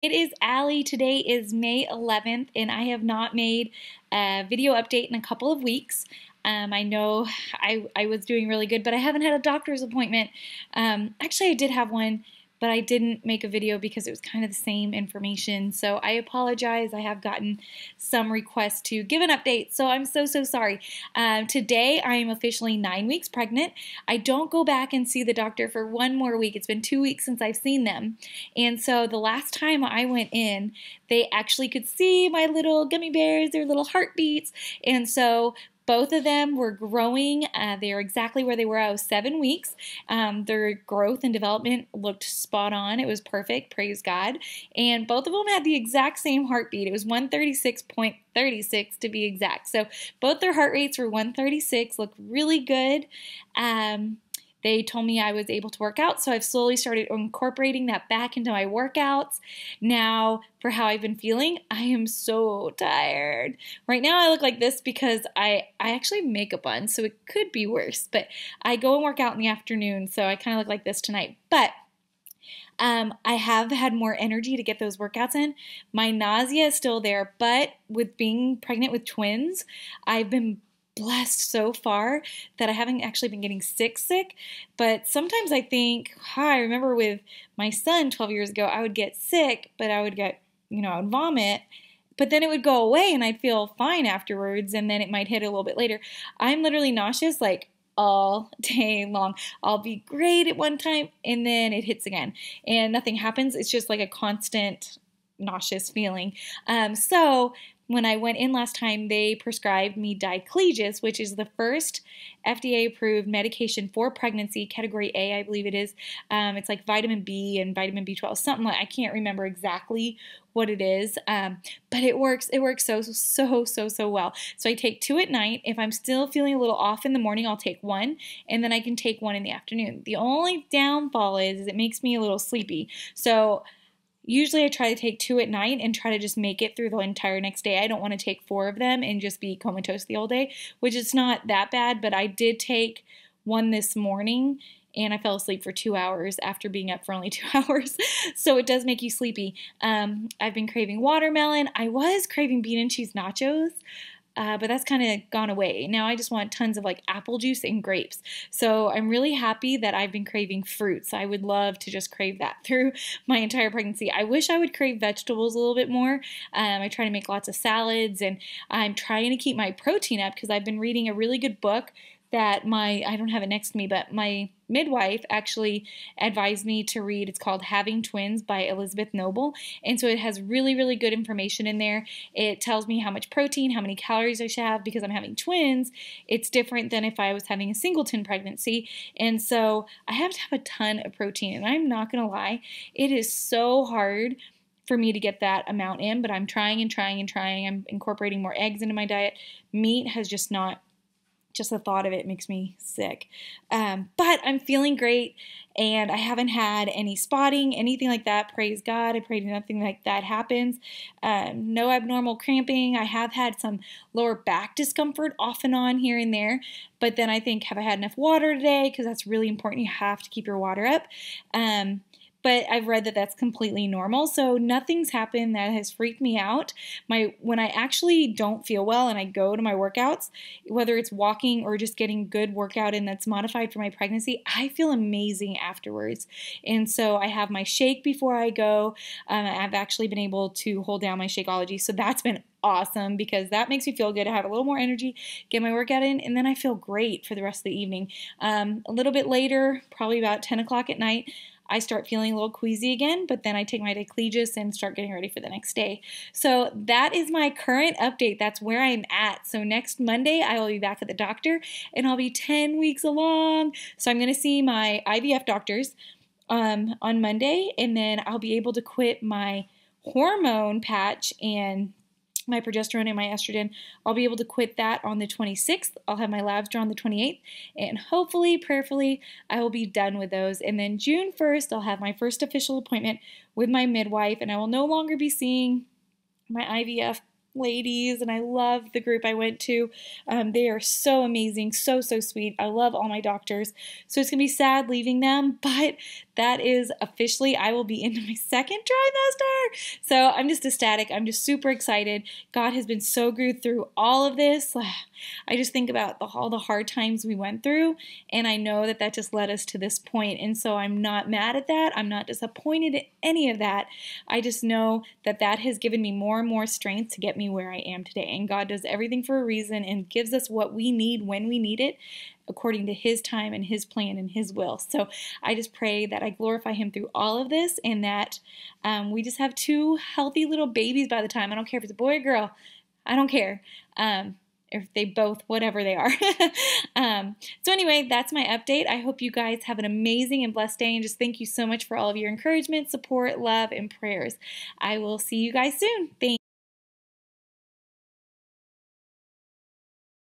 It is Allie. Today is May 11th, and I have not made a video update in a couple of weeks. I know I was doing really good, but I haven't had a doctor's appointment. Actually, I did have one, but I didn't make a video because it was kind of the same information. So I apologize. I have gotten some requests to give an update, so I'm so sorry. Today, I am officially 9 weeks pregnant. I don't go back and see the doctor for one more week. It's been 2 weeks since I've seen them. And so the last time I went in, they actually could see my little gummy bears, their little heartbeats. And so both of them were growing. They are exactly where they were. I was 7 weeks. Their growth and development looked spot on. It was perfect, praise God. And both of them had the exact same heartbeat. It was 136.36 to be exact. So both their heart rates were 136, looked really good. They told me I was able to work out, so I've slowly started incorporating that back into my workouts. Now, for how I've been feeling, I am so tired. Right now, I look like this because I actually have makeup on, so it could be worse. But I go and work out in the afternoon, so I kind of look like this tonight. But I have had more energy to get those workouts in. My nausea is still there, but with being pregnant with twins, I've been blessed so far that I haven't actually been getting sick, but sometimes I think, I remember with my son 12 years ago, I would get sick, but I would get, I would vomit, but then it would go away and I'd feel fine afterwards, and then it might hit a little bit later. I'm literally nauseous like all day long. I'll be great at one time and then it hits again and nothing happens. It's just like a constant nauseous feeling. So when I went in last time, they prescribed me diclegis, which is the first FDA-approved medication for pregnancy, category A, I believe it is. It's like vitamin B and vitamin B12, something like, I can't remember exactly what it is, but it works. It works so well. So I take 2 at night. If I'm still feeling a little off in the morning, I'll take 1, and then I can take 1 in the afternoon. The only downfall is it makes me a little sleepy. So usually I try to take 2 at night and try to just make it through the entire next day. I don't want to take 4 of them and just be comatose the whole day, which is not that bad, but I did take 1 this morning and I fell asleep for 2 hours after being up for only 2 hours. So it does make you sleepy. I've been craving watermelon. I was craving bean and cheese nachos. But that's kind of gone away. Now I just want tons of like apple juice and grapes. So I'm really happy that I've been craving fruits. I would love to just crave that through my entire pregnancy. I wish I would crave vegetables a little bit more. I try to make lots of salads, and I'm trying to keep my protein up because I've been reading a really good book that I don't have it next to me, but my midwife actually advised me to read. It's called Having Twins by Elizabeth Noble. And so it has really good information in there. It tells me how much protein, how many calories I should have because I'm having twins. It's different than if I was having a singleton pregnancy. And so I have to have a ton of protein. And I'm not going to lie, it is so hard for me to get that amount in, but I'm trying. I'm incorporating more eggs into my diet. Meat has just not. Just the thought of it makes me sick. But I'm feeling great, and I haven't had any spotting, anything like that. Praise God. I pray nothing like that happens. No abnormal cramping. I have had some lower back discomfort off and on here and there, but then I think, have I had enough water today? Because that's really important. You have to keep your water up. But I've read that that's completely normal, so nothing's happened that has freaked me out. When I actually don't feel well and I go to my workouts, whether it's walking or just getting good workout in that's modified for my pregnancy, I feel amazing afterwards. And so I have my shake before I go. I've actually been able to hold down my Shakeology, so that's been awesome because that makes me feel good. I have a little more energy, get my workout in, and then I feel great for the rest of the evening. A little bit later, probably about 10 o'clock at night, I start feeling a little queasy again, but then I take my diclegis and start getting ready for the next day. So that is my current update. That's where I'm at. So next Monday, I will be back at the doctor, and I'll be 10 weeks along. So I'm going to see my IVF doctors on Monday, and then I'll be able to quit my hormone patch and my progesterone and my estrogen. I'll be able to quit that on the 26th. I'll have my labs drawn the 28th, and hopefully, prayerfully, I will be done with those. And then June 1st, I'll have my first official appointment with my midwife, and I will no longer be seeing my IVF ladies, and I love the group I went to. They are so amazing, so sweet. I love all my doctors. So it's gonna be sad leaving them, but that is officially, I will be into my second trimester. So I'm just ecstatic. I'm just super excited. God has been so good through all of this. I just think about all the hard times we went through, and I know that just led us to this point. And so I'm not mad at that. I'm not disappointed at any of that. I just know that has given me more and more strength to get me where I am today. And God does everything for a reason and gives us what we need when we need it, according to His time and His plan and His will. So I just pray that I glorify Him through all of this, and that we just have two healthy little babies by the time. I don't care if it's a boy or girl. I don't care. If they both, whatever they are. So anyway, that's my update. I hope you guys have an amazing and blessed day, and just thank you so much for all of your encouragement, support, love, and prayers. I will see you guys soon. Thanks.